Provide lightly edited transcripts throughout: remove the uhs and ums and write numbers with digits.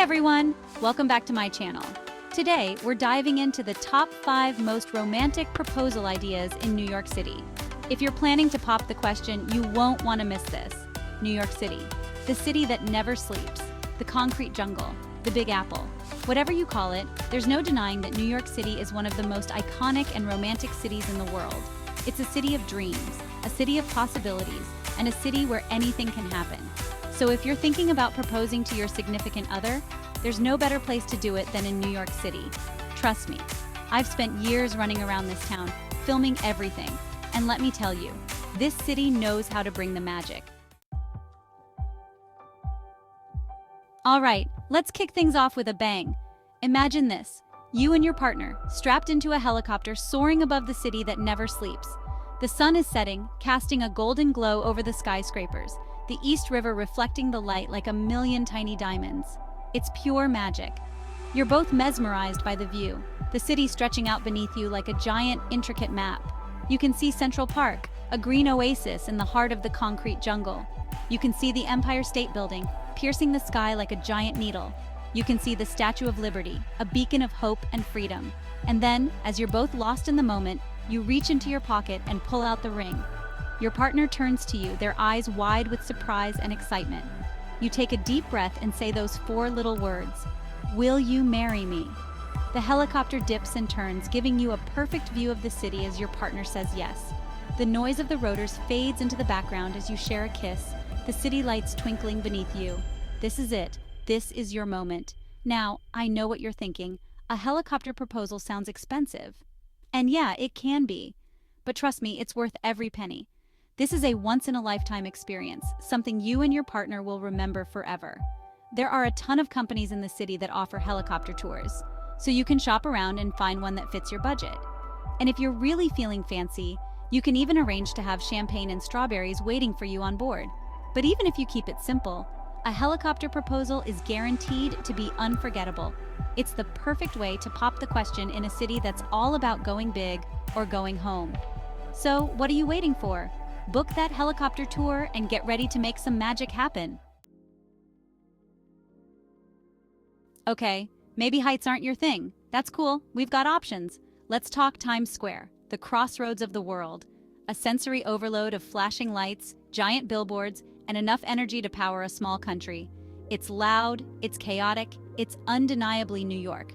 everyone! Welcome back to my channel. Today, we're diving into the top 5 most romantic proposal ideas in New York City. If you're planning to pop the question, you won't want to miss this. New York City, the city that never sleeps, the concrete jungle, the Big Apple. Whatever you call it, there's no denying that New York City is one of the most iconic and romantic cities in the world. It's a city of dreams, a city of possibilities, and a city where anything can happen. So if you're thinking about proposing to your significant other, there's no better place to do it than in New York City. Trust me, I've spent years running around this town, filming everything, and let me tell you, this city knows how to bring the magic. All right, let's kick things off with a bang. Imagine this, you and your partner, strapped into a helicopter soaring above the city that never sleeps. The sun is setting, casting a golden glow over the skyscrapers, the East River reflecting the light like a million tiny diamonds. It's pure magic. You're both mesmerized by the view, the city stretching out beneath you like a giant, intricate map. You can see Central Park, a green oasis in the heart of the concrete jungle. You can see the Empire State Building, piercing the sky like a giant needle. You can see the Statue of Liberty, a beacon of hope and freedom. And then, as you're both lost in the moment, you reach into your pocket and pull out the ring. Your partner turns to you, their eyes wide with surprise and excitement. You take a deep breath and say those 4 little words, "Will you marry me?" The helicopter dips and turns, giving you a perfect view of the city as your partner says yes. The noise of the rotors fades into the background as you share a kiss, the city lights twinkling beneath you. This is it. This is your moment. Now, I know what you're thinking. A helicopter proposal sounds expensive. And yeah, it can be. But trust me, it's worth every penny. This is a once-in-a-lifetime experience, something you and your partner will remember forever. There are a ton of companies in the city that offer helicopter tours, so you can shop around and find one that fits your budget. And if you're really feeling fancy, you can even arrange to have champagne and strawberries waiting for you on board. But even if you keep it simple, a helicopter proposal is guaranteed to be unforgettable. It's the perfect way to pop the question in a city that's all about going big or going home. So, what are you waiting for? Book that helicopter tour and get ready to make some magic happen. Okay, maybe heights aren't your thing. That's cool, we've got options. Let's talk Times Square, the crossroads of the world. A sensory overload of flashing lights, giant billboards, and enough energy to power a small country. It's loud, it's chaotic, it's undeniably New York.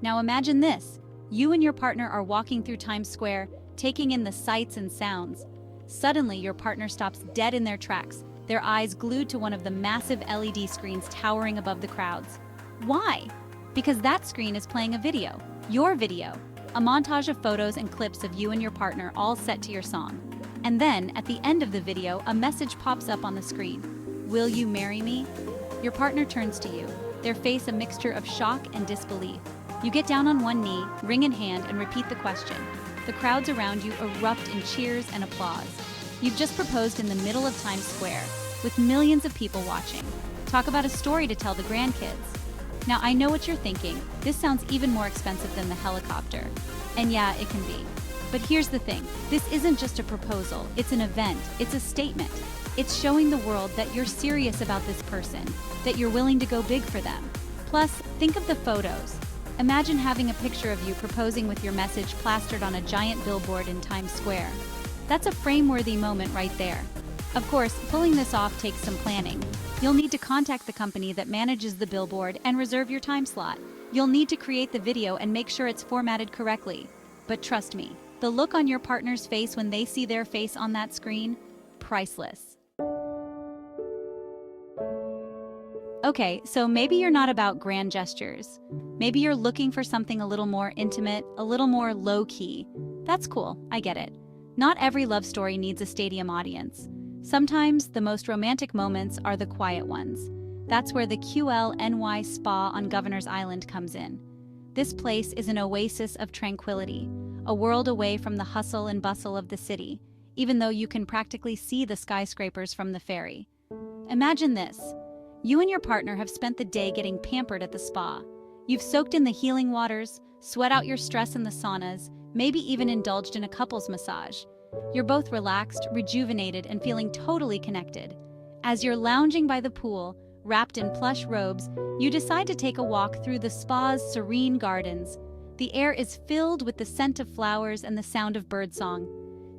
Now imagine this, you and your partner are walking through Times Square, taking in the sights and sounds. Suddenly, your partner stops dead in their tracks, their eyes glued to one of the massive LED screens towering above the crowds. Why? Because that screen is playing a video, your video, a montage of photos and clips of you and your partner all set to your song. And then, at the end of the video, a message pops up on the screen. Will you marry me? Your partner turns to you, their face a mixture of shock and disbelief. You get down on one knee, ring in hand, and repeat the question. The crowds around you erupt in cheers and applause. You've just proposed in the middle of Times Square, with millions of people watching. Talk about a story to tell the grandkids. Now, I know what you're thinking. This sounds even more expensive than the helicopter. And yeah, it can be. But here's the thing. This isn't just a proposal. It's an event. It's a statement. It's showing the world that you're serious about this person, that you're willing to go big for them. Plus, think of the photos. Imagine having a picture of you proposing with your message plastered on a giant billboard in Times Square. That's a frame-worthy moment right there. Of course, pulling this off takes some planning. You'll need to contact the company that manages the billboard and reserve your time slot. You'll need to create the video and make sure it's formatted correctly. But trust me, the look on your partner's face when they see their face on that screen, priceless. Okay, so maybe you're not about grand gestures. Maybe you're looking for something a little more intimate, a little more low-key. That's cool, I get it. Not every love story needs a stadium audience. Sometimes the most romantic moments are the quiet ones. That's where the NYC Spa on Governor's Island comes in. This place is an oasis of tranquility, a world away from the hustle and bustle of the city, even though you can practically see the skyscrapers from the ferry. Imagine this. You and your partner have spent the day getting pampered at the spa. You've soaked in the healing waters, sweat out your stress in the saunas, maybe even indulged in a couples massage. You're both relaxed, rejuvenated, and feeling totally connected. As you're lounging by the pool, wrapped in plush robes, you decide to take a walk through the spa's serene gardens. The air is filled with the scent of flowers and the sound of birdsong.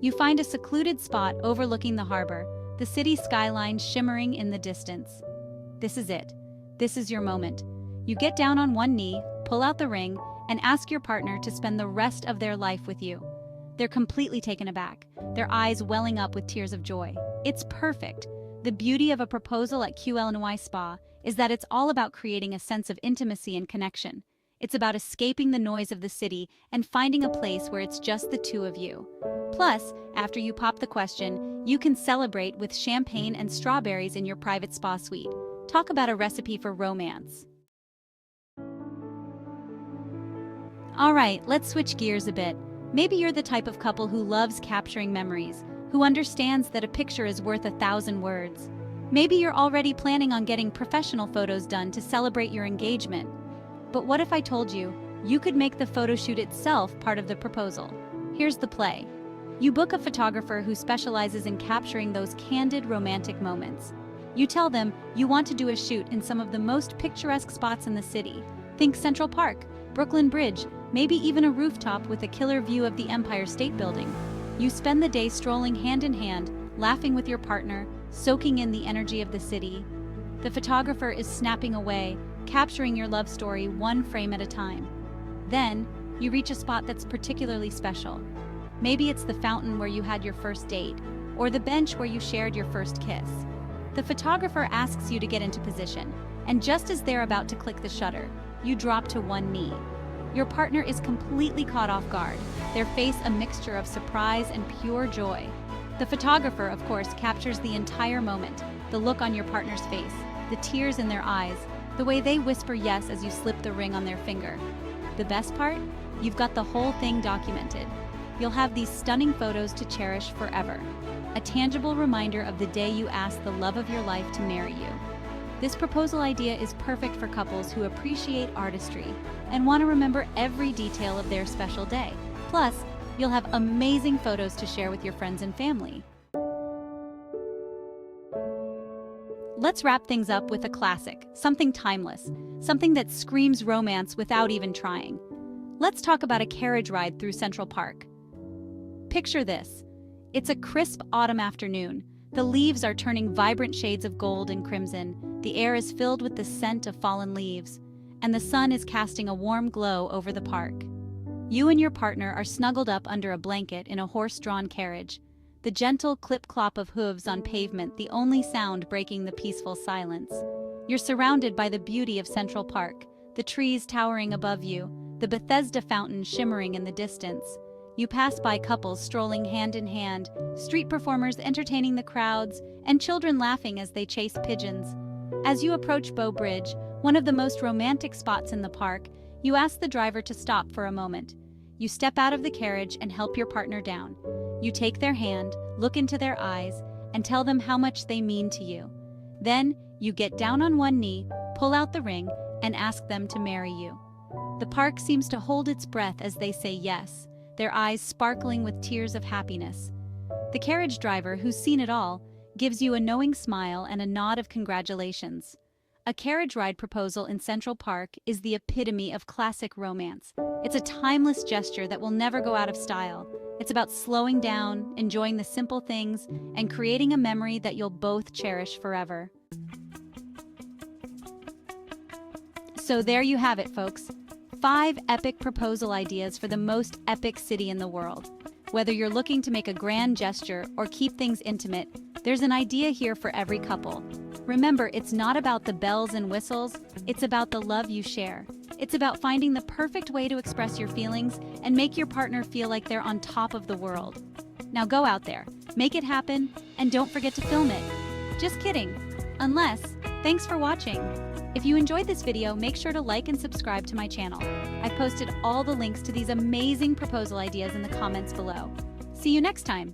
You find a secluded spot overlooking the harbor, the city skyline shimmering in the distance. This is it. This is your moment. You get down on one knee, pull out the ring, and ask your partner to spend the rest of their life with you. They're completely taken aback, their eyes welling up with tears of joy. It's perfect. The beauty of a proposal at QLNY Spa is that it's all about creating a sense of intimacy and connection. It's about escaping the noise of the city and finding a place where it's just the two of you. Plus, after you pop the question, you can celebrate with champagne and strawberries in your private spa suite. Talk about a recipe for romance. All right, let's switch gears a bit. Maybe you're the type of couple who loves capturing memories, who understands that a picture is worth 1,000 words. Maybe you're already planning on getting professional photos done to celebrate your engagement. But what if I told you, you could make the photo shoot itself part of the proposal? Here's the play. You book a photographer who specializes in capturing those candid romantic moments. You tell them you want to do a shoot in some of the most picturesque spots in the city. Think Central Park, Brooklyn Bridge, maybe even a rooftop with a killer view of the Empire State Building. You spend the day strolling hand in hand, laughing with your partner, soaking in the energy of the city. The photographer is snapping away, capturing your love story one frame at a time. Then, you reach a spot that's particularly special. Maybe it's the fountain where you had your first date, or the bench where you shared your first kiss. The photographer asks you to get into position, and just as they're about to click the shutter, you drop to one knee. Your partner is completely caught off guard, their face a mixture of surprise and pure joy. The photographer, of course, captures the entire moment, the look on your partner's face, the tears in their eyes, the way they whisper yes as you slip the ring on their finger. The best part? You've got the whole thing documented. You'll have these stunning photos to cherish forever, a tangible reminder of the day you asked the love of your life to marry you. This proposal idea is perfect for couples who appreciate artistry and want to remember every detail of their special day. Plus, you'll have amazing photos to share with your friends and family. Let's wrap things up with a classic, something timeless, something that screams romance without even trying. Let's talk about a carriage ride through Central Park. Picture this. It's a crisp autumn afternoon. The leaves are turning vibrant shades of gold and crimson. The air is filled with the scent of fallen leaves, and the sun is casting a warm glow over the park. You and your partner are snuggled up under a blanket in a horse-drawn carriage, the gentle clip-clop of hooves on pavement the only sound breaking the peaceful silence. You're surrounded by the beauty of Central Park, the trees towering above you, the Bethesda fountain shimmering in the distance. You pass by couples strolling hand in hand, street performers entertaining the crowds, and children laughing as they chase pigeons. As you approach Bow Bridge, one of the most romantic spots in the park, you ask the driver to stop for a moment. You step out of the carriage and help your partner down. You take their hand, look into their eyes, and tell them how much they mean to you. Then, you get down on one knee, pull out the ring, and ask them to marry you. The park seems to hold its breath as they say yes, their eyes sparkling with tears of happiness. The carriage driver, who's seen it all, gives you a knowing smile and a nod of congratulations. A carriage ride proposal in Central Park is the epitome of classic romance. It's a timeless gesture that will never go out of style. It's about slowing down, enjoying the simple things, and creating a memory that you'll both cherish forever. So there you have it, folks. 5 epic proposal ideas for the most epic city in the world. Whether you're looking to make a grand gesture or keep things intimate, there's an idea here for every couple. Remember, it's not about the bells and whistles, it's about the love you share. It's about finding the perfect way to express your feelings and make your partner feel like they're on top of the world. Now go out there, make it happen, and don't forget to film it. Just kidding. Unless, thanks for watching. If you enjoyed this video, make sure to like and subscribe to my channel. I've posted all the links to these amazing proposal ideas in the comments below. See you next time.